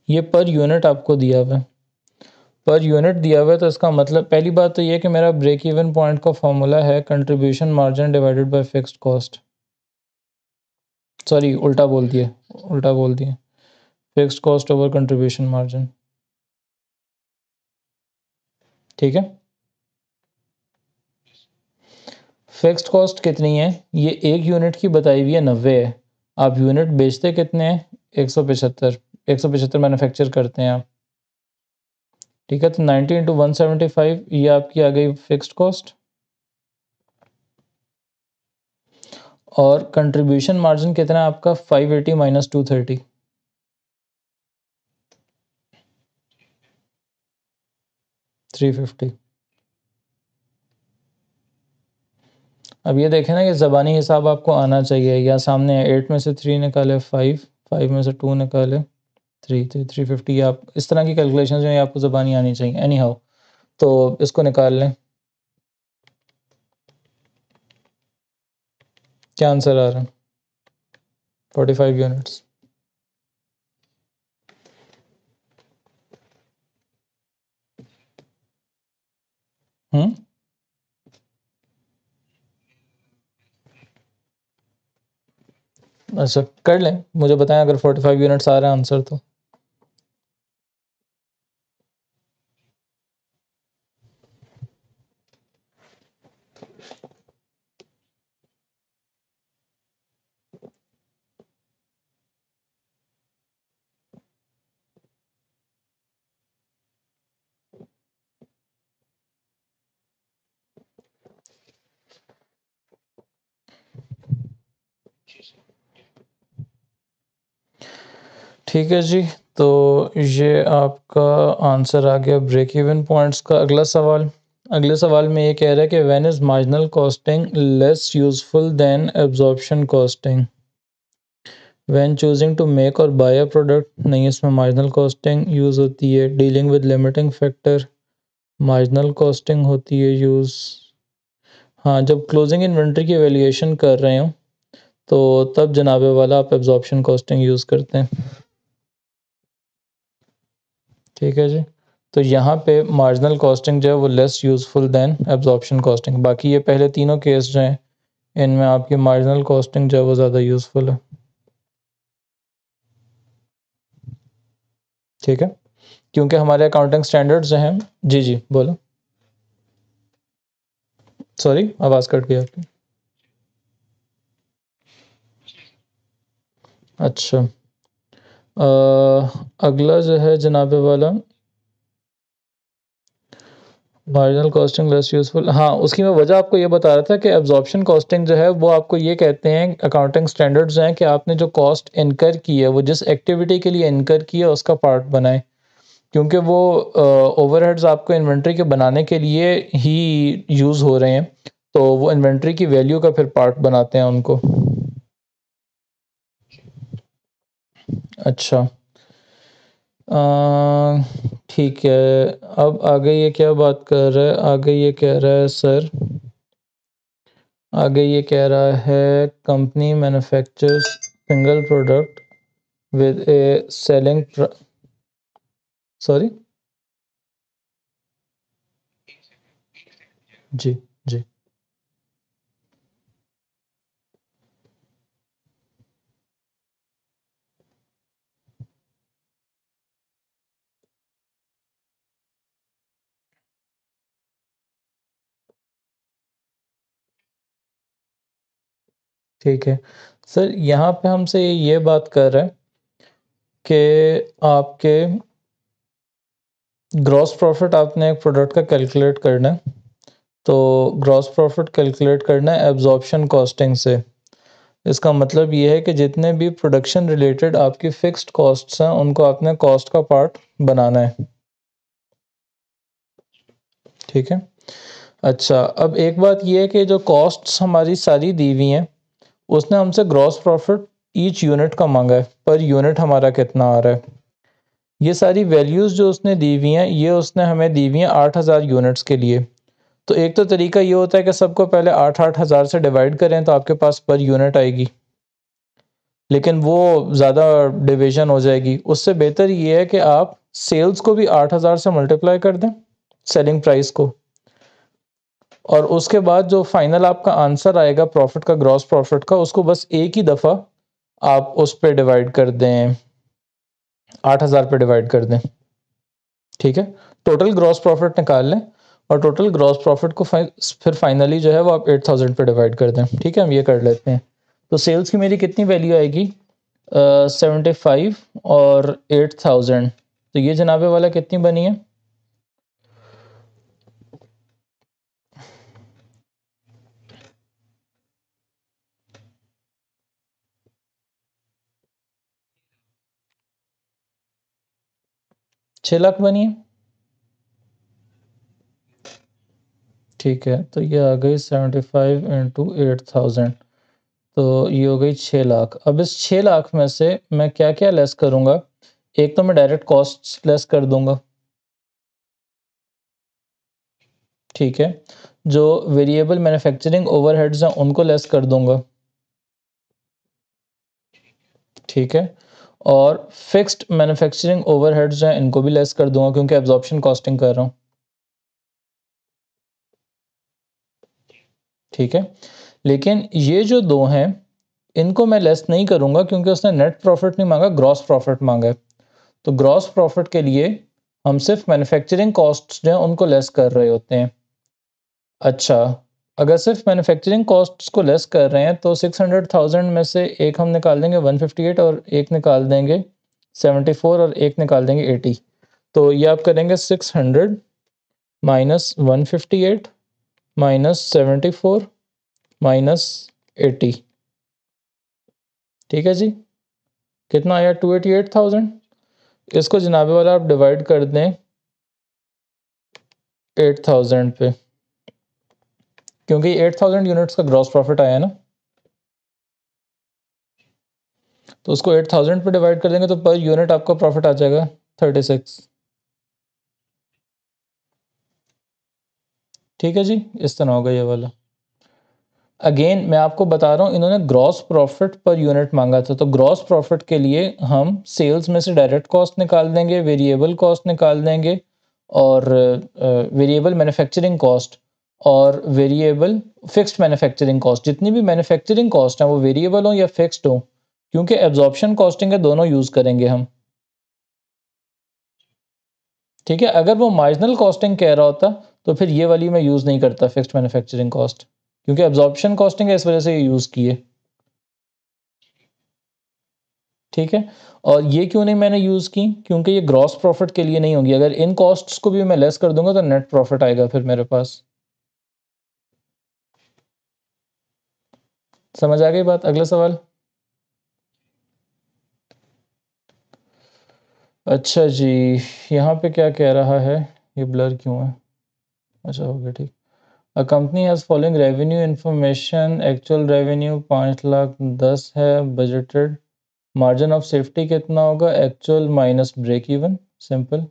ये पर यूनिट आपको दिया हुआ है, पर यूनिट दिया हुआ है, तो इसका मतलब पहली बात तो ये है कि मेरा ब्रेक इवन पॉइंट का फॉर्मूला है contribution margin divided by fixed cost. Sorry, उल्टा बोल दिए, fixed cost over contribution margin, ठीक है। फिक्स्ड कॉस्ट कितनी है? ये एक यूनिट की बताई हुई है 90 है। आप यूनिट बेचते कितने हैं? 175। 175 मैन्युफैक्चर करते हैं आप, ठीक है। तो 90 इंटू 175 ये आपकी आ गई फिक्स्ड कॉस्ट। और कंट्रीब्यूशन मार्जिन कितना है आपका? 580 माइनस 230, 350। अब ये देखें ना कि ज़बानी हिसाब आपको आना चाहिए, या सामने 8 में से 3 निकाले 5, 5 में से 2 निकाले 3, तो 350। आप इस तरह की कैलकुलेशन जो है आपको ज़बानी आनी चाहिए। एनी हाउ, तो इसको निकाल लें, क्या आंसर आ रहा है? 45 यूनिट्स। अच्छा कर लें, मुझे बताएं अगर 45 यूनिट्स आ रहा है आंसर तो। ठीक है जी, तो ये आपका आंसर आ गया ब्रेक इवन पॉइंट्स का। अगला सवाल, अगले सवाल में ये कह रहा है कि when is marginal costing less useful than absorption costing when choosing to make or buy a product. नहीं, इसमें मार्जिनल कॉस्टिंग यूज़ होती है। Dealing with limiting factor, marginal costing होती है यूज़। हाँ, जब क्लोजिंग इन्वेंट्री की वैल्यूएशन कर रहे हो तो तब जनाबे वाला आप एब्जॉर्प्शन कॉस्टिंग यूज़ करते हैं, ठीक है जी। तो यहाँ पे मार्जिनल कॉस्टिंग जो है वो less useful than absorption costing. बाकी ये पहले तीनों केस जो हैं इनमें आपकी मार्जिनल कॉस्टिंग जो है वो ज़्यादा यूज़फुल है, ठीक है। क्योंकि हमारे अकाउंटिंग स्टैंडर्ड्स जो हैं। जी जी बोलो, सॉरी आवाज़ कट गई आपकी। अच्छा, अगला जो है जनाबे वाला, मार्जिनल कॉस्टिंग लेस यूज़फुल, हाँ, उसकी मैं वजह आपको ये बता रहा था कि एब्जॉर्प्शन कॉस्टिंग जो है वो आपको ये कहते हैं अकाउंटिंग स्टैंडर्ड्स हैं कि आपने जो कॉस्ट इनकर की है वो जिस एक्टिविटी के लिए इनकर की है उसका पार्ट बनाएं, क्योंकि वो ओवरहेड्स आपको इन्वेंट्री के बनाने के लिए ही यूज़ हो रहे हैं, तो वो इन्वेंट्री की वैल्यू का फिर पार्ट बनाते हैं उनको। अच्छा, ठीक है। अब आगे ये क्या बात कर रहा है, आगे ये कह रहा है सर, आगे ये कह रहा है company manufactures single product with a selling sorry, जी जी, ठीक है सर। यहाँ पे हमसे ये बात कर रहा है कि आपके ग्रॉस प्रॉफिट आपने एक प्रोडक्ट का कैलकुलेट करना है, तो ग्रॉस प्रॉफिट कैलकुलेट करना है एब्जॉर्प्शन कॉस्टिंग से। इसका मतलब ये है कि जितने भी प्रोडक्शन रिलेटेड आपकी फिक्स्ड कॉस्ट्स हैं उनको आपने कॉस्ट का पार्ट बनाना है, ठीक है। अच्छा, अब एक बात ये है कि जो कॉस्ट्स हमारी सारी दी हुई हैं उसने हमसे ग्रॉस प्रॉफिट ईच यूनिट का मांगा है, पर यूनिट हमारा कितना आ रहा है। ये सारी वैल्यूज़ जो उसने दी हुई हैं ये उसने हमें दी हुई हैं 8000 यूनिट्स के लिए। तो एक तो तरीका ये होता है कि सबको पहले 8-8 हज़ार से डिवाइड करें तो आपके पास पर यूनिट आएगी, लेकिन वो ज़्यादा डिवीजन हो जाएगी। उससे बेहतर ये है कि आप सेल्स को भी 8000 से मल्टीप्लाई कर दें, सेलिंग प्राइस को, और उसके बाद जो फाइनल आपका आंसर आएगा प्रॉफिट का, ग्रॉस प्रॉफिट का, उसको बस एक ही दफ़ा आप उस पर डिवाइड कर दें, 8000 पे डिवाइड कर दें, ठीक है। टोटल ग्रॉस प्रॉफिट निकाल लें और टोटल ग्रॉस प्रॉफिट को फिर फाइनली जो है वो आप 8000 पे डिवाइड कर दें, ठीक है। हम ये कर लेते हैं। तो सेल्स की मेरी कितनी वैल्यू आएगी, 75 और 8000, तो ये जनाबे वाला कितनी बनी है, 6 लाख बनी है, ठीक है। तो ये आ गई 75 इंटू 8000, तो ये हो गई 6 लाख। अब इस 6 लाख में से मैं क्या क्या लेस करूँगा, एक तो मैं डायरेक्ट कॉस्ट लेस कर दूंगा, ठीक है। जो वेरिएबल मैन्युफैक्चरिंग ओवरहेड्स हैं उनको लेस कर दूंगा, ठीक है। और फिक्स्ड मैन्युफैक्चरिंग ओवरहेड्स हैं इनको भी लेस कर दूंगा क्योंकि एब्जॉर्प्शन कॉस्टिंग कर रहा हूँ, ठीक है। लेकिन ये जो दो हैं इनको मैं लेस नहीं करूंगा क्योंकि उसने नेट प्रॉफिट नहीं मांगा, ग्रॉस प्रॉफिट मांगा है। तो ग्रॉस प्रॉफिट के लिए हम सिर्फ मैन्युफैक्चरिंग कॉस्ट्स जो हैं उनको लेस कर रहे होते हैं। अच्छा, अगर सिर्फ मैन्युफैक्चरिंग कॉस्ट्स को लेस कर रहे हैं तो 600,000 में से एक हम निकाल देंगे 158 और एक निकाल देंगे 74 और एक निकाल देंगे 80। तो ये आप करेंगे 600 माइनस 158 माइनस 74 माइनस 80, ठीक है जी। कितना आया, 288,000। इसको जनाबे वाला आप डिवाइड कर दें 8000 पे, क्योंकि 8000 यूनिट्स का ग्रॉस प्रॉफिट आया ना, तो उसको 8000 पे डिवाइड कर देंगे तो पर यूनिट आपका प्रॉफिट आ जाएगा 36, ठीक है जी। इस तरह होगा ये वाला। अगेन मैं आपको बता रहा हूँ इन्होंने ग्रॉस प्रॉफिट पर यूनिट मांगा था, तो ग्रॉस प्रॉफिट के लिए हम सेल्स में से डायरेक्ट कॉस्ट निकाल देंगे, वेरिएबल कॉस्ट निकाल देंगे, और वेरिएबल मैन्युफैक्चरिंग कॉस्ट और वेरिएबल फिक्स्ड मैन्युफैक्चरिंग कॉस्ट। जितनी भी मैन्युफैक्चरिंग कॉस्ट हैं वो वेरिएबल हो या फिक्स्ड हो, क्योंकि एब्जॉर्प्शन कॉस्टिंग है दोनों यूज़ करेंगे हम, ठीक है। अगर वो मार्जिनल कॉस्टिंग कह रहा होता तो फिर ये वाली मैं यूज़ नहीं करता फिक्स्ड मैन्युफैक्चरिंग कॉस्ट, क्योंकि एब्जॉर्प्शन कॉस्टिंग है इस वजह से ये यूज़ की है, ठीक है। और ये क्यों नहीं मैंने यूज़ की, क्योंकि ये ग्रॉस प्रॉफिट के लिए नहीं होगी। अगर इन कॉस्ट्स को भी मैं लेस कर दूंगा तो नेट प्रॉफिट आएगा फिर मेरे पास। समझ आ गई बात? अगला सवाल। अच्छा जी, यहाँ पे क्या कह रहा है, ये ब्लर क्यों है? अच्छा हो गया, ठीक। A company has following revenue information, actual revenue 5,10,000 है, बजटेड मार्जिन ऑफ सेफ्टी कितना होगा, actual minus break even, simple.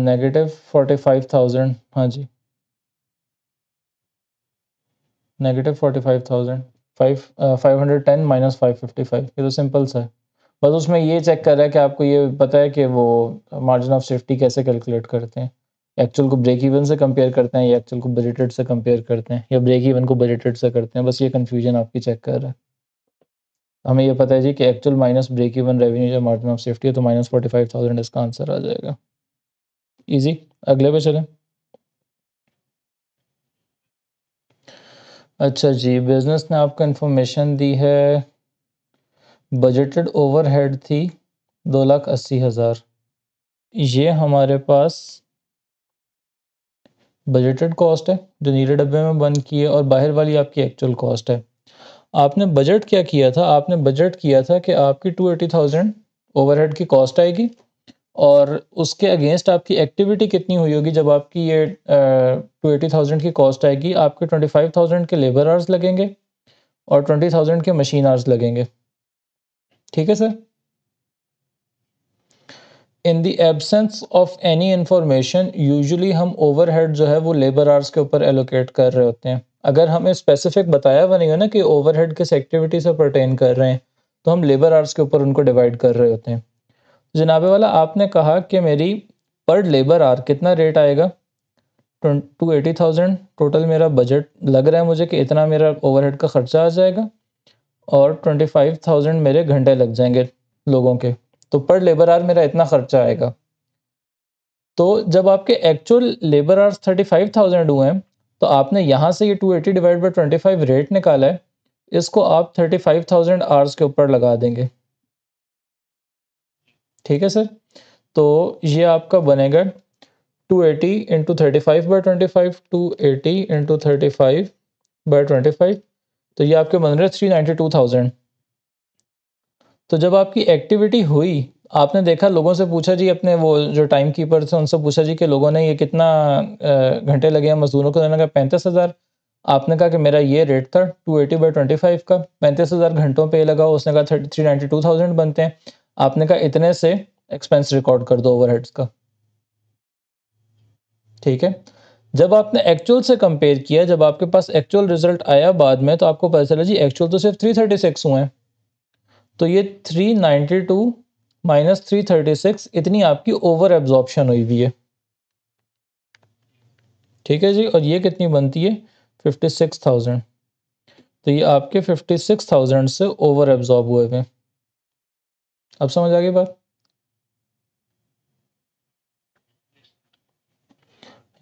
Negative 45,000, हाँ जी, नेगेटिव 45,000, 510 माइनस 555, ये तो सिंपल सा है। बस उसमें ये चेक कर रहा है कि आपको ये पता है कि वो मार्जिन ऑफ सेफ्टी कैसे कैलकुलेट करते हैं, एक्चुअल को ब्रेक इवन से कंपेयर करते हैं या एक्चुअल को बजटेड से कंपेयर करते हैं या ब्रेक इवन को बजटेड से करते हैं, बस ये कन्फ्यूजन आपकी चेक कर रहा है। हमें ये पता है जी कि actual minus break even revenue या मार्जिन ऑफ सेफ्टी है, तो माइनस 45,000 इसका आंसर आ जाएगा। इजी। अगले पे चलें। अच्छा जी, बिजनेस ने आपको इन्फॉर्मेशन दी है, बजटेड ओवरहेड थी 2,80,000। ये हमारे पास बजटेड कॉस्ट है जो नीले डब्बे में बंद की है, और बाहर वाली आपकी एक्चुअल कॉस्ट है। आपने बजट क्या किया था, आपने बजट किया था कि आपकी 280,000 ओवरहेड की कॉस्ट आएगी, और उसके अगेंस्ट आपकी एक्टिविटी कितनी हुई होगी। जब आपकी ये 280,000 की कॉस्ट आएगी, आपके 25,000 के लेबर आवर्स लगेंगे और 20,000 के मशीन आवर्स लगेंगे। ठीक है sir. In the absence of any information, usually हम ओवरहेड जो है वो लेबर आवर्स के ऊपर एलोकेट कर रहे होते हैं। अगर हमें स्पेसिफिक बताया हुआ नहीं है ना कि ओवरहेड किस एक्टिविटी से परटेन कर रहे हैं, तो हम लेबर आवर्स के ऊपर उनको डिवाइड कर रहे होते हैं। जनाबे वाला, आपने कहा कि मेरी पर लेबर आवर कितना रेट आएगा, 280,000 टोटल मेरा बजट लग रहा है मुझे कि इतना मेरा ओवरहेड का खर्चा आ जाएगा, और 25,000 मेरे घंटे लग जाएंगे लोगों के, तो पर लेबर आवर मेरा इतना खर्चा आएगा। तो जब आपके एक्चुअल लेबर आवर्स 35,000 हुए हैं, तो आपने यहाँ से ये 280 डिवाइड बाई 25 रेट निकाला है, इसको आप 35,000 आवर्स के ऊपर लगा देंगे। ठीक है सर। तो ये आपका बनेगा 280 इंटू 35/25, 280 इंटू 35/25, तो ये आपके बन रहे 392,000। तो जब आपकी एक्टिविटी हुई, आपने देखा, लोगों से पूछा जी, अपने वो जो टाइम कीपर थे उनसे पूछा जी कि लोगों ने ये कितना घंटे लगे हैं मजदूरों को, उन्होंने कहा 35,000। आपने कहा कि मेरा ये रेट था 280/25 का, 35,000 घंटों पे लगा, उसने कहा 392,000 बनते हैं। आपने कहा इतने से एक्सपेंस रिकॉर्ड कर दो ओवरहेड्स का। ठीक है। जब आपने एक्चुअल से कंपेयर किया, जब आपके पास एक्चुअल रिजल्ट आया बाद में, तो आपको पता चला जी एक्चुअल तो सिर्फ 336 हुए हैं, तो ये 392 माइनस 336 इतनी आपकी ओवर एब्जॉर्प्शन हुई हुई है। ठीक है जी। और ये कितनी बनती है, 56,000। तो ये आपके 56,000 से ओवर एब्जॉर्ब हुए हुए। अब समझ आ गई बात?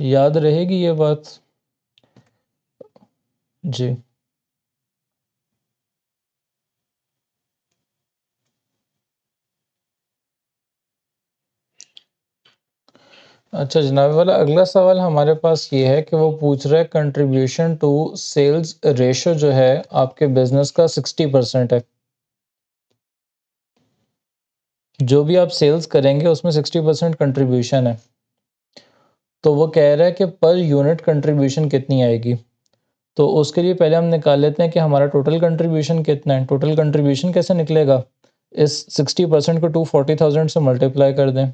याद रहेगी ये बात? जी। अच्छा जनाब वाला, अगला सवाल हमारे पास ये है कि वो पूछ रहा है कंट्रीब्यूशन टू सेल्स रेशो जो है आपके बिजनेस का 60% है। जो भी आप सेल्स करेंगे उसमें 60% कंट्रीब्यूशन है। तो वो कह रहा है कि पर यूनिट कंट्रीब्यूशन कितनी आएगी। तो उसके लिए पहले हम निकाल लेते हैं कि हमारा टोटल कंट्रीब्यूशन कितना है। टोटल कंट्रीब्यूशन कैसे निकलेगा, इस 60% को 240,000 से मल्टीप्लाई कर दें।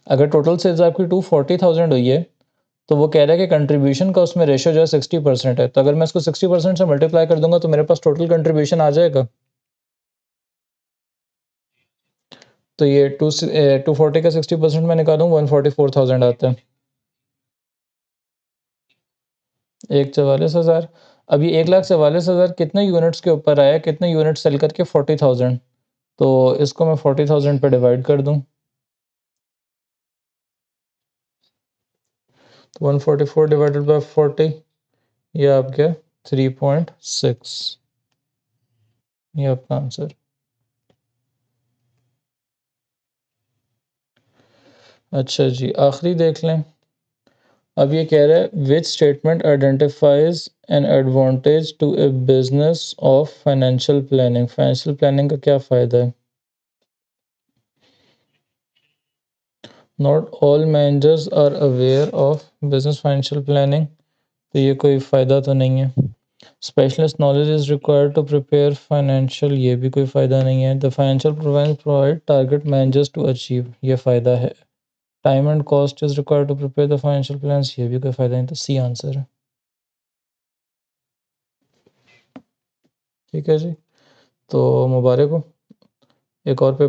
अगर टोटल सेल्स आपकी 240,000 हुई है, तो वो कह रहा है कि कंट्रीब्यूशन का उसमें रेशो जो है 60% है। तो अगर मैं इसको 60% से मल्टीप्लाई कर दूंगा तो मेरे पास टोटल कंट्रीब्यूशन आ जाएगा। तो ये 240 का 60% मैं निकालूँ, 144,000 आता है। 1,44,000। अब ये 1,44,000 कितने यूनिट्स के ऊपर आया, कितने यूनिट सेल करके 40,000, तो इसको मैं 40,000 पे डिवाइड कर दूं, तो 144 डिवाइडेड बाय 40, ये आप गया 3.6 ये आपका आंसर। अच्छा जी, आखिरी देख लें। अब ये कह रहा है which statement identifies an advantage to a business of financial planning. Financial planning का क्या फ़ायदा है? Not all managers are aware of business financial planning, तो ये कोई फ़ायदा तो नहीं है। Specialist knowledge is required to prepare financial, ये भी कोई फ़ायदा नहीं है। The financial provide target managers to achieve, ये फ़ायदा है। Time and cost is required to prepare the financial plans, ये भी कोई फ़ायदा नहीं, तो सी आंसर है। ठीक है जी, तो मुबारक हो, एक और पे